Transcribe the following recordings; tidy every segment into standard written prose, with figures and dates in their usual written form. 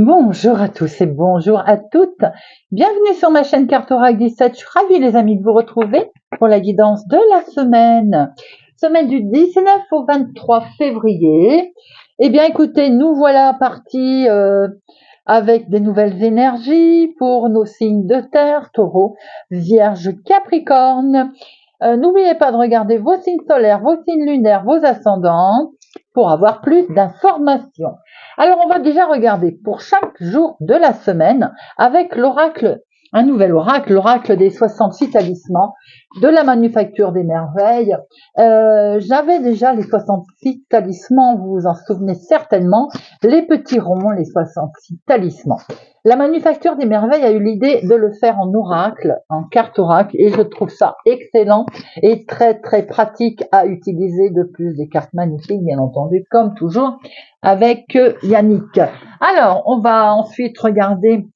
Bonjour à tous et bonjour à toutes. Bienvenue sur ma chaîne Cartorac 17. Je suis ravie les amis de vous retrouver pour la guidance de la semaine. Semaine du 19 au 23 février. Eh bien écoutez, nous voilà partis avec des nouvelles énergies pour nos signes de terre, Taureau, Vierge, Capricorne. N'oubliez pas de regarder vos signes solaires, vos signes lunaires, vos ascendants pour avoir plus d'informations. Alors, on va déjà regarder pour chaque jour de la semaine avec l'oracle, un nouvel oracle, l'oracle des 66 talismans de la manufacture des merveilles. J'avais déjà les 66 talismans, vous vous en souvenez certainement, les petits ronds, les 66 talismans. La manufacture des merveilles a eu l'idée de le faire en oracle, en carte oracle, et je trouve ça excellent et très très pratique à utiliser, de plus des cartes magnifiques, bien entendu, comme toujours, avec Yannick. Alors, on va ensuite regarder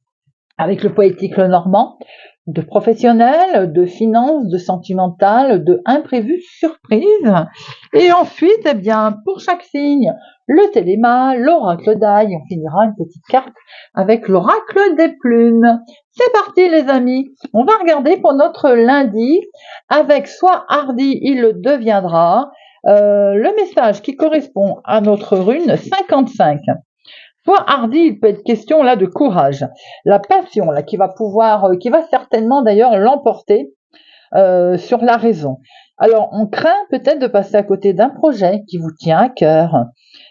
avec le poétique le normand, de professionnel, de finance, de sentimental, de imprévu, surprise. Et ensuite, eh bien, pour chaque signe, le téléma, l'oracle d'ail, on finira une petite carte avec l'oracle des plumes. C'est parti les amis, on va regarder pour notre lundi avec soit hardi, il le deviendra, le message qui correspond à notre rune 55. Soit hardi, il peut être question là de courage, la passion là qui va pouvoir, qui va certainement d'ailleurs l'emporter sur la raison. Alors on craint peut-être de passer à côté d'un projet qui vous tient à cœur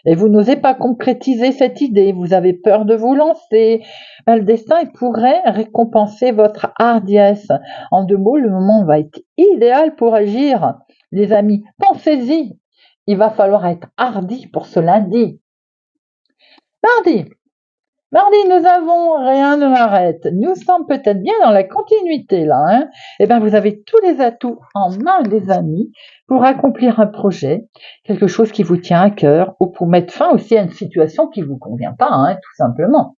et vous n'osez pas concrétiser cette idée, vous avez peur de vous lancer. Le destin pourrait récompenser votre hardiesse. En deux mots, le moment va être idéal pour agir. Les amis, pensez-y, il va falloir être hardi pour ce lundi. Mardi, nous avons rien ne m'arrête. Nous sommes peut-être bien dans la continuité là. Hein. Eh bien, vous avez tous les atouts en main, les amis, pour accomplir un projet, quelque chose qui vous tient à cœur, ou pour mettre fin aussi à une situation qui vous convient pas, hein, tout simplement.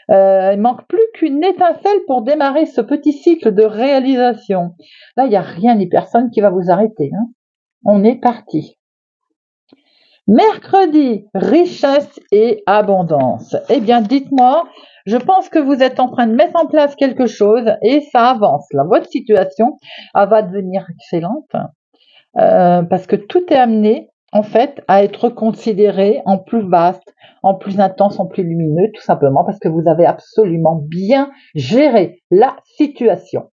Il manque plus qu'une étincelle pour démarrer ce petit cycle de réalisation. Là, il n'y a rien ni personne qui va vous arrêter. Hein. On est parti. Mercredi, richesse et abondance. Eh bien, dites-moi, je pense que vous êtes en train de mettre en place quelque chose et ça avance. Là, votre situation va devenir excellente parce que tout est amené, en fait, à être considéré en plus vaste, en plus intense, en plus lumineux, tout simplement parce que vous avez absolument bien géré la situation.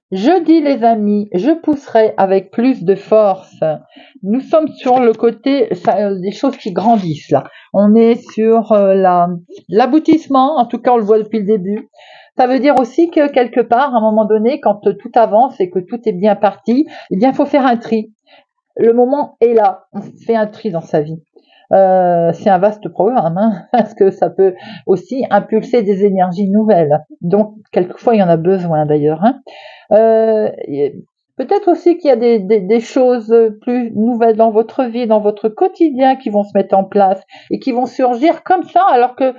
Jeudi, les amis, je pousserai avec plus de force. Nous sommes sur le côté des choses qui grandissent là. On est sur l'aboutissement, en tout cas on le voit depuis le début. Ça veut dire aussi que quelque part, à un moment donné, quand tout avance et que tout est bien parti, eh bien il faut faire un tri. Le moment est là, on fait un tri dans sa vie. C'est un vaste programme, hein, parce que ça peut aussi impulser des énergies nouvelles. Donc, quelquefois, il y en a besoin d'ailleurs. Hein. Peut-être aussi qu'il y a des choses plus nouvelles dans votre vie, dans votre quotidien qui vont se mettre en place et qui vont surgir comme ça, alors que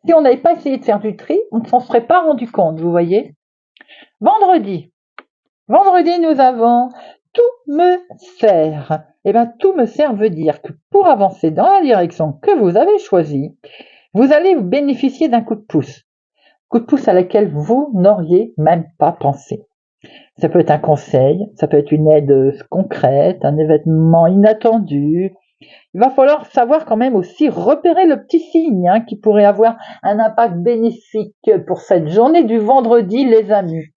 si on n'avait pas essayé de faire du tri, on ne s'en serait pas rendu compte, vous voyez. Vendredi, nous avons tout me sert. Eh bien, tout me sert veut dire que pour avancer dans la direction que vous avez choisie, vous allez bénéficier d'un coup de pouce. Coup de pouce à laquelle vous n'auriez même pas pensé. Ça peut être un conseil, ça peut être une aide concrète, un événement inattendu. Il va falloir savoir quand même aussi repérer le petit signe hein, qui pourrait avoir un impact bénéfique pour cette journée du vendredi, les amis.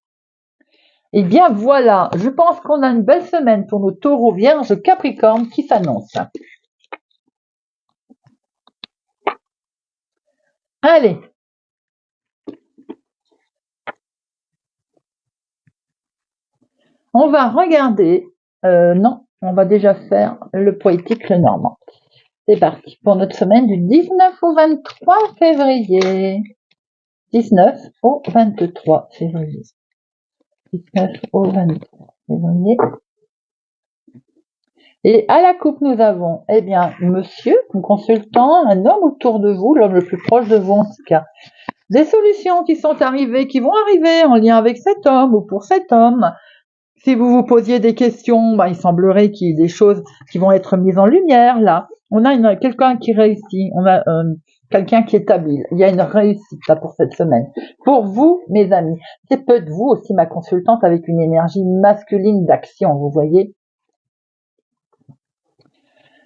Eh bien voilà, je pense qu'on a une belle semaine pour nos taureaux vierges Capricorne qui s'annonce. Allez. On va regarder, non, on va déjà faire le poétique le normand. C'est parti pour notre semaine du 19 au 23 février. 19 au 23 février. 19 au 23 février. Et à la coupe, nous avons, eh bien, monsieur, consultant, un homme autour de vous, l'homme le plus proche de vous en tout cas. Des solutions qui sont arrivées, qui vont arriver en lien avec cet homme ou pour cet homme. Si vous vous posiez des questions, il semblerait qu'il y ait des choses qui vont être mises en lumière. Là, on a quelqu'un qui réussit, on a quelqu'un qui est habile. Il y a une réussite là pour cette semaine. Pour vous, mes amis, c'est peut-être vous aussi ma consultante avec une énergie masculine d'action, vous voyez.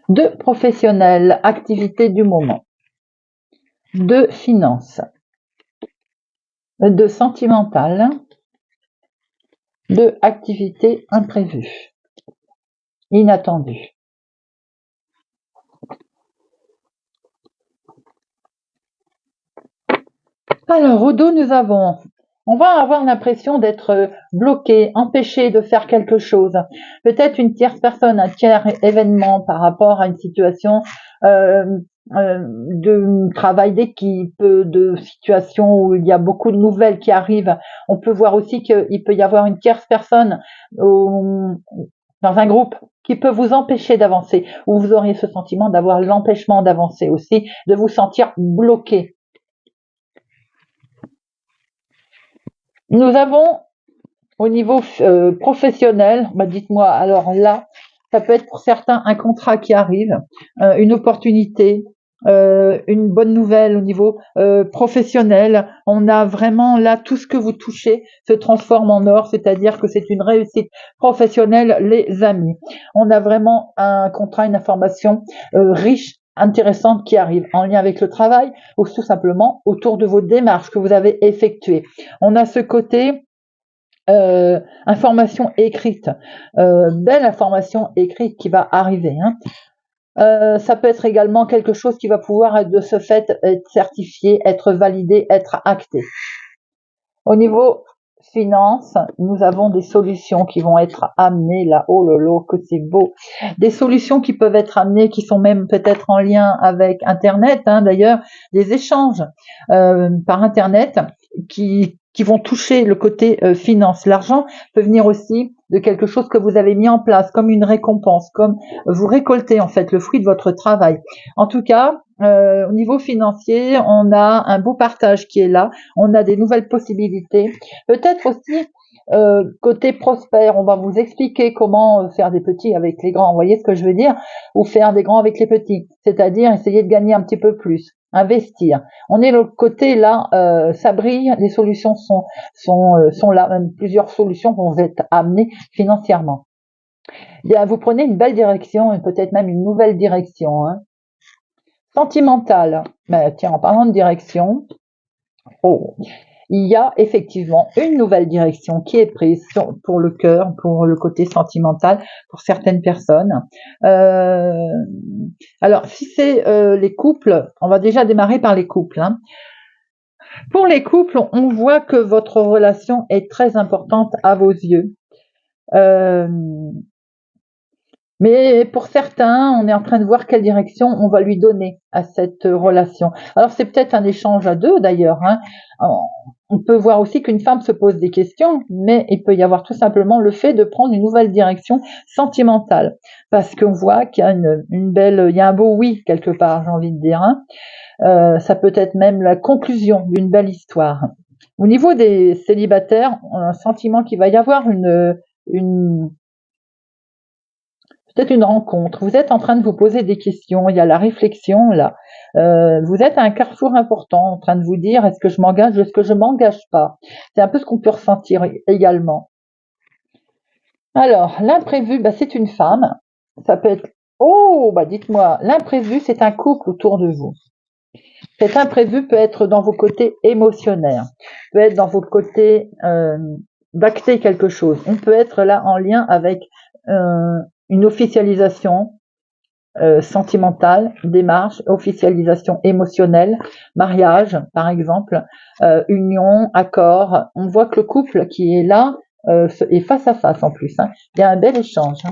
De professionnel, activité du moment. De finance. De sentimental. De activité imprévue. Inattendue. Alors, au dos, on va avoir l'impression d'être bloqué, empêché de faire quelque chose. Peut-être une tierce personne, un tiers événement par rapport à une situation de travail d'équipe, de situation où il y a beaucoup de nouvelles qui arrivent. On peut voir aussi qu'il peut y avoir une tierce personne dans un groupe qui peut vous empêcher d'avancer, ou vous aurez ce sentiment d'avoir l'empêchement d'avancer aussi, de vous sentir bloqué. Nous avons au niveau professionnel, dites-moi, alors là, ça peut être pour certains un contrat qui arrive, une opportunité, une bonne nouvelle au niveau professionnel. On a vraiment là tout ce que vous touchez se transforme en or, c'est-à-dire que c'est une réussite professionnelle, les amis. On a vraiment un contrat, une information riche, intéressante qui arrive en lien avec le travail ou tout simplement autour de vos démarches que vous avez effectuées. On a ce côté information écrite, belle information écrite qui va arriver. Ça peut être également quelque chose qui va pouvoir de ce fait être certifié, être validé, être acté. Au niveau finance, nous avons des solutions qui vont être amenées là. Oh lolo, que c'est beau. Des solutions qui peuvent être amenées, qui sont même peut-être en lien avec Internet, d'ailleurs, des échanges par Internet qui vont toucher le côté finance. L'argent peut venir aussi de quelque chose que vous avez mis en place, comme une récompense, comme vous récoltez en fait le fruit de votre travail. En tout cas, au niveau financier, on a un beau partage qui est là, on a des nouvelles possibilités. Peut-être aussi côté prospère, on va vous expliquer comment faire des petits avec les grands, vous voyez ce que je veux dire, ou faire des grands avec les petits, c'est-à-dire essayer de gagner un petit peu plus, investir. On est le côté là, ça brille, les solutions sont là, même plusieurs solutions vont être amenées financièrement. Bien, vous prenez une belle direction et peut-être même une nouvelle direction. Sentimentale. Tiens, en parlant de direction, il y a effectivement une nouvelle direction qui est prise pour le cœur, pour le côté sentimental, pour certaines personnes. Alors, si c'est les couples, on va déjà démarrer par les couples. Pour les couples, on voit que votre relation est très importante à vos yeux. Mais pour certains, on est en train de voir quelle direction on va lui donner à cette relation. Alors c'est peut-être un échange à deux d'ailleurs. On peut voir aussi qu'une femme se pose des questions, mais il peut y avoir tout simplement le fait de prendre une nouvelle direction sentimentale, parce qu'on voit qu'il y a il y a un beau oui quelque part, j'ai envie de dire. Ça peut être même la conclusion d'une belle histoire. Au niveau des célibataires, on a un sentiment qu'il va y avoir peut-être une rencontre. Vous êtes en train de vous poser des questions. Il y a la réflexion là. Vous êtes à un carrefour important, en train de vous dire est-ce que je m'engage, est-ce que je m'engage pas. C'est un peu ce qu'on peut ressentir également. Alors l'imprévu, c'est une femme. Ça peut être dites-moi, l'imprévu c'est un couple autour de vous. Cet imprévu peut être dans vos côtés émotionnels, peut être dans vos côtés d'acter quelque chose. On peut être là en lien avec une officialisation sentimentale, démarche, officialisation émotionnelle, mariage par exemple, union, accord. On voit que le couple qui est là est face à face en plus. Il y a un bel échange.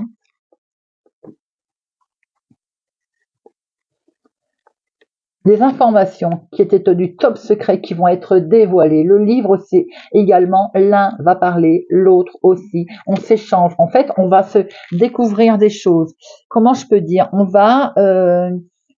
des informations qui étaient tenues top secret qui vont être dévoilées. Le livre aussi, également, l'un va parler, l'autre aussi. On s'échange. En fait, on va se découvrir des choses. Comment je peux dire? On va,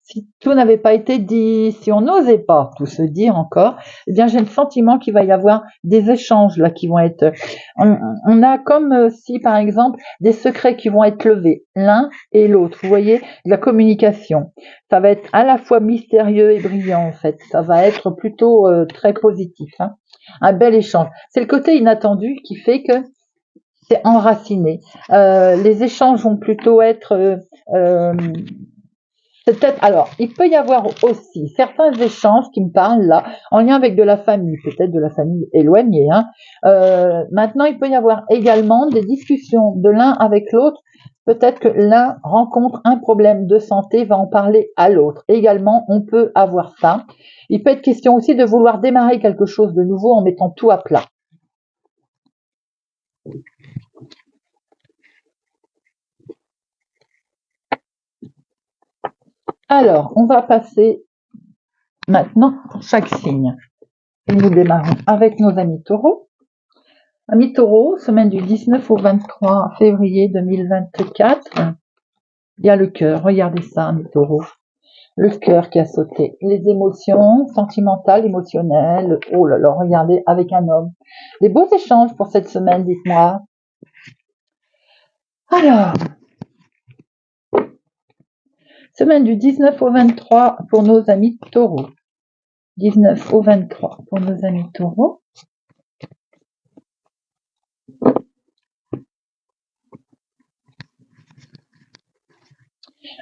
si tout n'avait pas été dit, si on n'osait pas tout se dire encore, eh bien, j'ai le sentiment qu'il va y avoir des échanges là qui vont être. On a comme si, par exemple, des secrets qui vont être levés, l'un et l'autre. Vous voyez, de la communication. Ça va être à la fois mystérieux et brillant en fait. Ça va être plutôt très positif. Hein. Un bel échange. C'est le côté inattendu qui fait que c'est enraciné. Les échanges vont plutôt être peut-être. Alors, il peut y avoir aussi certains échanges qui me parlent là, en lien avec de la famille, peut-être de la famille éloignée. Hein. Maintenant, il peut y avoir également des discussions de l'un avec l'autre. Peut-être que l'un rencontre un problème de santé, va en parler à l'autre. Également, on peut avoir ça. Il peut être question aussi de vouloir démarrer quelque chose de nouveau en mettant tout à plat. Alors, on va passer maintenant chaque signe. Et nous démarrons avec nos amis taureaux. Amis taureaux, semaine du 19 au 23 février 2024. Il y a le cœur, regardez ça, amis taureaux. Le cœur qui a sauté. Les émotions sentimentales, émotionnelles. Oh là là, regardez, avec un homme. Des beaux échanges pour cette semaine, dites-moi. Alors, semaine du 19 au 23 pour nos amis taureaux. 19 au 23 pour nos amis taureaux.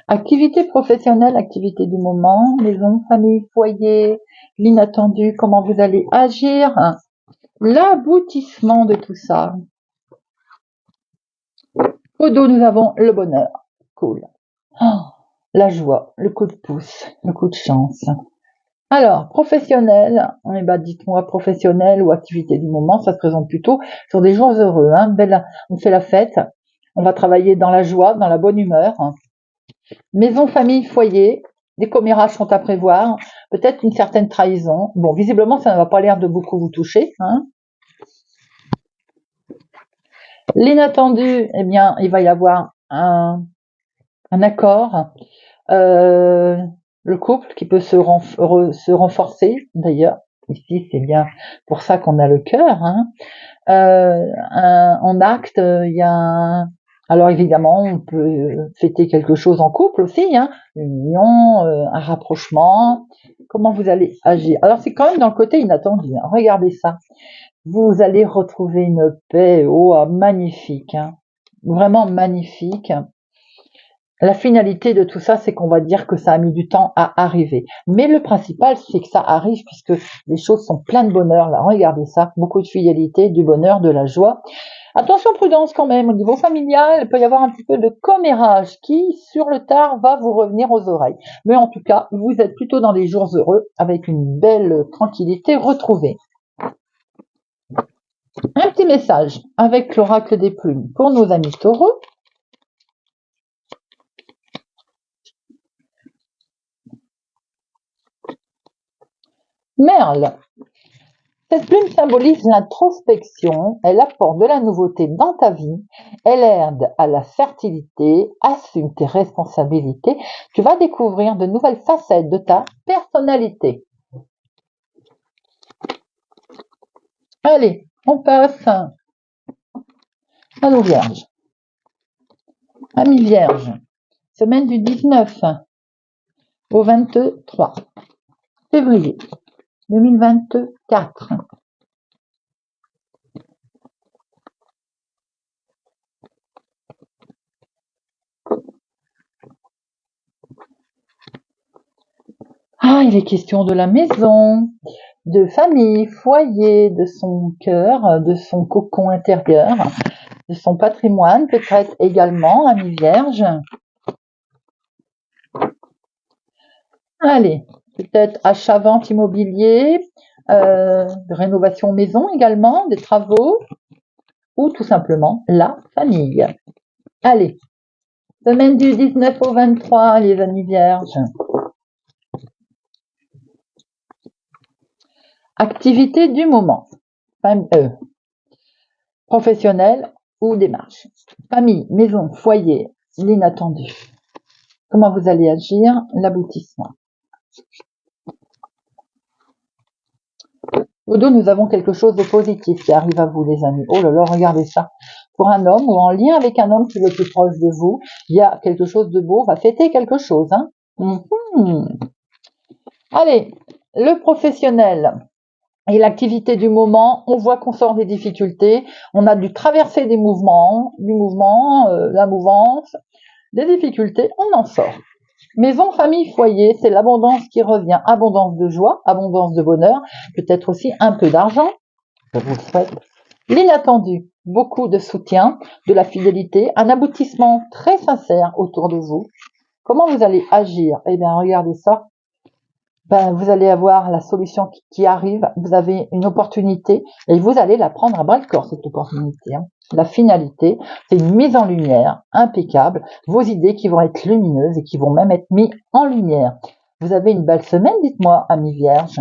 Activité professionnelle, activité du moment, maison, famille, foyer, l'inattendu, comment vous allez agir, l'aboutissement de tout ça. Au dos, nous avons le bonheur. Cool. Oh, la joie, le coup de pouce, le coup de chance. Alors, professionnel, eh ben, dites-moi professionnel ou activité du moment, ça se présente plutôt sur des jours heureux. Hein. On fait la fête, on va travailler dans la joie, dans la bonne humeur. Maison, famille, foyer, des commérages sont à prévoir, peut-être une certaine trahison. Bon, visiblement, ça ne va pas l'air de beaucoup vous toucher. Hein. L'inattendu, eh bien, il va y avoir un accord. Le couple qui peut se renforcer, d'ailleurs. Ici, c'est bien pour ça qu'on a le cœur. Hein. En acte, il y a alors évidemment, on peut fêter quelque chose en couple aussi, hein, une union, un rapprochement. Comment vous allez agir? Alors c'est quand même dans le côté inattendu. Hein. Regardez ça. Vous allez retrouver une paix, magnifique, hein, vraiment magnifique. La finalité de tout ça, c'est qu'on va dire que ça a mis du temps à arriver. Mais le principal, c'est que ça arrive puisque les choses sont pleines de bonheur. Là, regardez ça, beaucoup de fidélité, du bonheur, de la joie. Attention, prudence quand même, au niveau familial, il peut y avoir un petit peu de commérage qui, sur le tard, va vous revenir aux oreilles. Mais en tout cas, vous êtes plutôt dans des jours heureux, avec une belle tranquillité retrouvée. Un petit message avec l'oracle des plumes pour nos amis taureaux. Merle. Cette plume symbolise l'introspection, elle apporte de la nouveauté dans ta vie, elle aide à la fertilité, assume tes responsabilités, tu vas découvrir de nouvelles facettes de ta personnalité. Allez, on passe à nos vierges. Amis vierges, semaine du 19 au 23 février 2024. Ah, il est question de la maison, de famille, foyer, de son cœur, de son cocon intérieur, de son patrimoine, peut-être également, amis vierges. Allez, peut-être achat-vente immobilier, de rénovation maison également, des travaux, ou tout simplement la famille. Allez, semaine du 19 au 23, les amis vierges. Activité du moment. Professionnel ou démarche. Famille, maison, foyer, l'inattendu. Comment vous allez agir? L'aboutissement. Au dos, nous avons quelque chose de positif qui arrive à vous, les amis. Oh là là, regardez ça. Pour un homme ou en lien avec un homme qui est le plus proche de vous, il y a quelque chose de beau. On va fêter quelque chose. Hein. Allez, le professionnel et l'activité du moment, on voit qu'on sort des difficultés. On a dû traverser des mouvements, la mouvance, des difficultés, on en sort. Maison, famille, foyer, c'est l'abondance qui revient. Abondance de joie, abondance de bonheur, peut-être aussi un peu d'argent, je vous le souhaite. L'inattendu, beaucoup de soutien, de la fidélité, un aboutissement très sincère autour de vous. Comment vous allez agir? Eh bien, regardez ça. Vous allez avoir la solution qui arrive, vous avez une opportunité et vous allez la prendre à bras le corps, cette opportunité. Hein. La finalité, c'est une mise en lumière impeccable, vos idées qui vont être lumineuses et qui vont même être mises en lumière. Vous avez une belle semaine, dites-moi, amis vierges.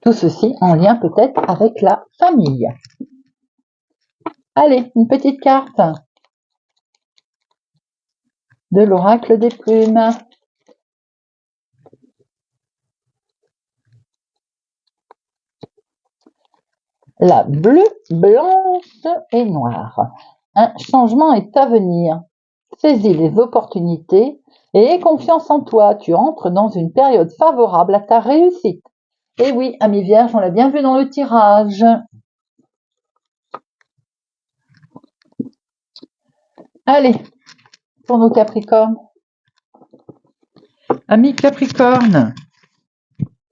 Tout ceci en lien peut-être avec la famille. Allez, une petite carte de l'oracle des plumes. La bleue, blanche et noire. Un changement est à venir. Saisis les opportunités et aie confiance en toi. Tu entres dans une période favorable à ta réussite. Et oui, amis vierges, on l'a bien vu dans le tirage. Allez, pour nos Capricornes. Amis Capricornes,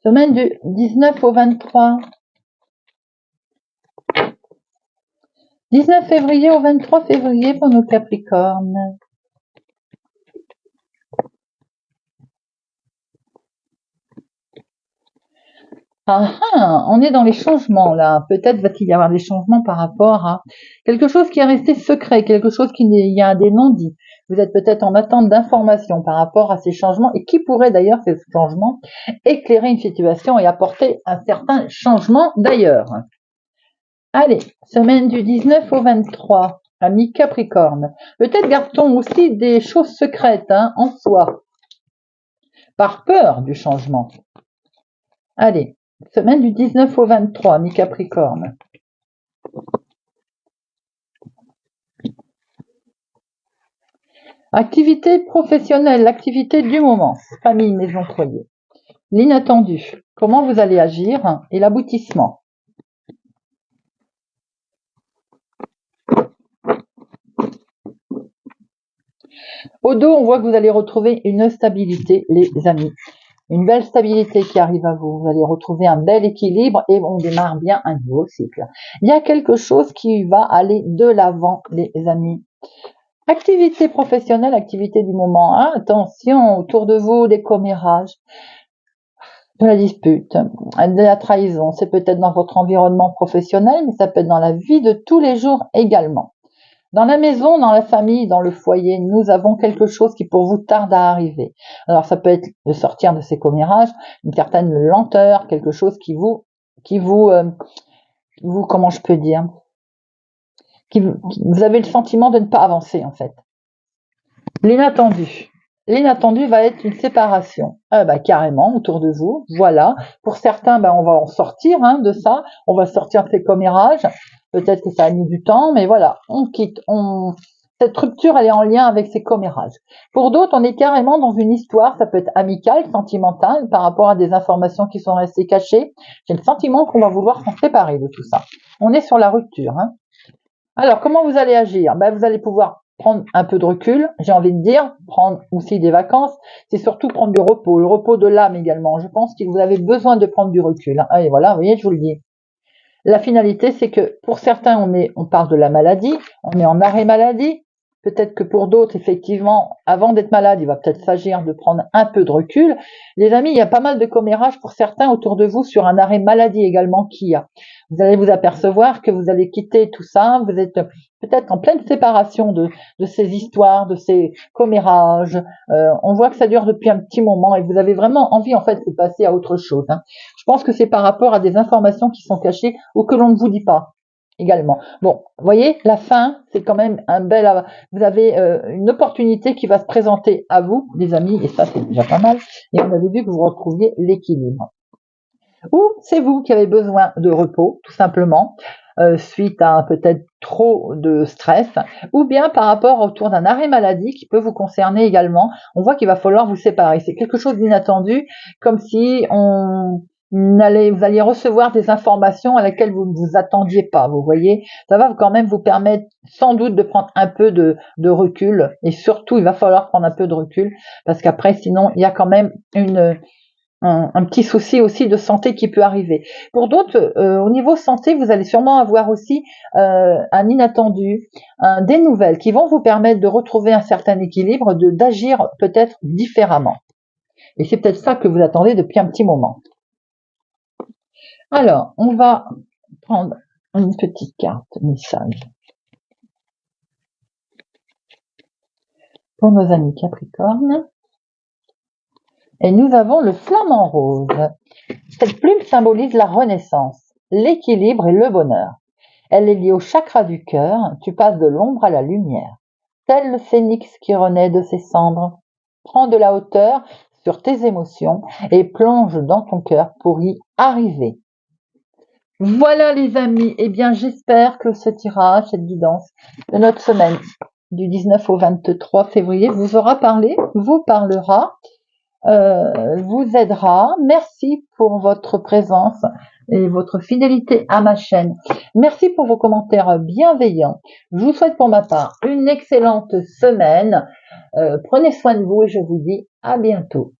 semaine du 19 au 23. 19 février au 23 février pour nos Capricornes. On est dans les changements là. Peut-être va-t-il y avoir des changements par rapport à quelque chose qui est resté secret, quelque chose il y a des non-dits. Vous êtes peut-être en attente d'informations par rapport à ces changements et qui pourrait d'ailleurs ces changements éclairer une situation et apporter un certain changement d'ailleurs. Allez, semaine du 19 au 23, amis Capricorne. Peut-être garde-t-on aussi des choses secrètes en soi, par peur du changement. Allez, semaine du 19 au 23, amis Capricorne. Activité professionnelle, l'activité du moment, famille, maison, foyer. L'inattendu, comment vous allez agir et l'aboutissement. Au dos, on voit que vous allez retrouver une stabilité, les amis. Une belle stabilité qui arrive à vous. Vous allez retrouver un bel équilibre et on démarre bien un nouveau cycle. Il y a quelque chose qui va aller de l'avant, les amis. Activité professionnelle, activité du moment. Attention, autour de vous, des commérages, de la dispute, de la trahison. C'est peut-être dans votre environnement professionnel, mais ça peut être dans la vie de tous les jours également. Dans la maison, dans la famille, dans le foyer, nous avons quelque chose qui pour vous tarde à arriver. Alors ça peut être de sortir de ces commérages, une certaine lenteur, quelque chose qui vous, comment je peux dire, vous avez le sentiment de ne pas avancer en fait. L'inattendu. L'inattendu va être une séparation. Carrément, autour de vous, voilà. Pour certains, on va en sortir de ça, on va sortir de ces commérages. Peut-être que ça a mis du temps, mais voilà, on quitte. Cette rupture, elle est en lien avec ces commérages. Pour d'autres, on est carrément dans une histoire, ça peut être amicale, sentimentale, par rapport à des informations qui sont restées cachées. J'ai le sentiment qu'on va vouloir s'en séparer de tout ça. On est sur la rupture. Alors, comment vous allez agir? Vous allez pouvoir prendre un peu de recul, j'ai envie de dire, prendre aussi des vacances, c'est surtout prendre du repos, le repos de l'âme également. Je pense que vous avez besoin de prendre du recul. Et voilà, vous voyez, je vous le dis. La finalité, c'est que pour certains, on parle de la maladie, on est en arrêt maladie, peut-être que pour d'autres, effectivement, avant d'être malade, il va peut-être s'agir de prendre un peu de recul. Les amis, il y a pas mal de commérages pour certains autour de vous sur un arrêt maladie également qu'il y a. Vous allez vous apercevoir que vous allez quitter tout ça, vous êtes peut-être en pleine séparation de ces histoires, de ces commérages. On voit que ça dure depuis un petit moment et vous avez vraiment envie en fait de passer à autre chose. Je pense que c'est par rapport à des informations qui sont cachées ou que l'on ne vous dit pas. Également. Bon, vous voyez, la fin, c'est quand même un bel... Vous avez une opportunité qui va se présenter à vous, les amis, et ça, c'est déjà pas mal. Et on avait vu que vous retrouviez l'équilibre. Ou c'est vous qui avez besoin de repos, tout simplement, suite à peut-être trop de stress, ou bien par rapport autour d'un arrêt maladie qui peut vous concerner également. On voit qu'il va falloir vous séparer. C'est quelque chose d'inattendu, comme si vous alliez recevoir des informations à laquelle vous ne vous attendiez pas, vous voyez. Ça va quand même vous permettre sans doute de prendre un peu de recul, et surtout il va falloir prendre un peu de recul, parce qu'après sinon il y a quand même un petit souci aussi de santé qui peut arriver. Pour d'autres, au niveau santé, vous allez sûrement avoir aussi un inattendu, des nouvelles qui vont vous permettre de retrouver un certain équilibre, d'agir peut-être différemment. Et c'est peut-être ça que vous attendez depuis un petit moment. Alors, on va prendre une petite carte message pour nos amis Capricorne. Et nous avons le flamant rose. Cette plume symbolise la renaissance, l'équilibre et le bonheur. Elle est liée au chakra du cœur. Tu passes de l'ombre à la lumière. Tel le phénix qui renaît de ses cendres. Prends de la hauteur sur tes émotions et plonge dans ton cœur pour y arriver. Voilà les amis, eh bien j'espère que ce tirage, cette guidance de notre semaine du 19 au 23 février vous aura parlé, vous parlera, vous aidera. Merci pour votre présence et votre fidélité à ma chaîne. Merci pour vos commentaires bienveillants. Je vous souhaite pour ma part une excellente semaine. Prenez soin de vous et je vous dis à bientôt.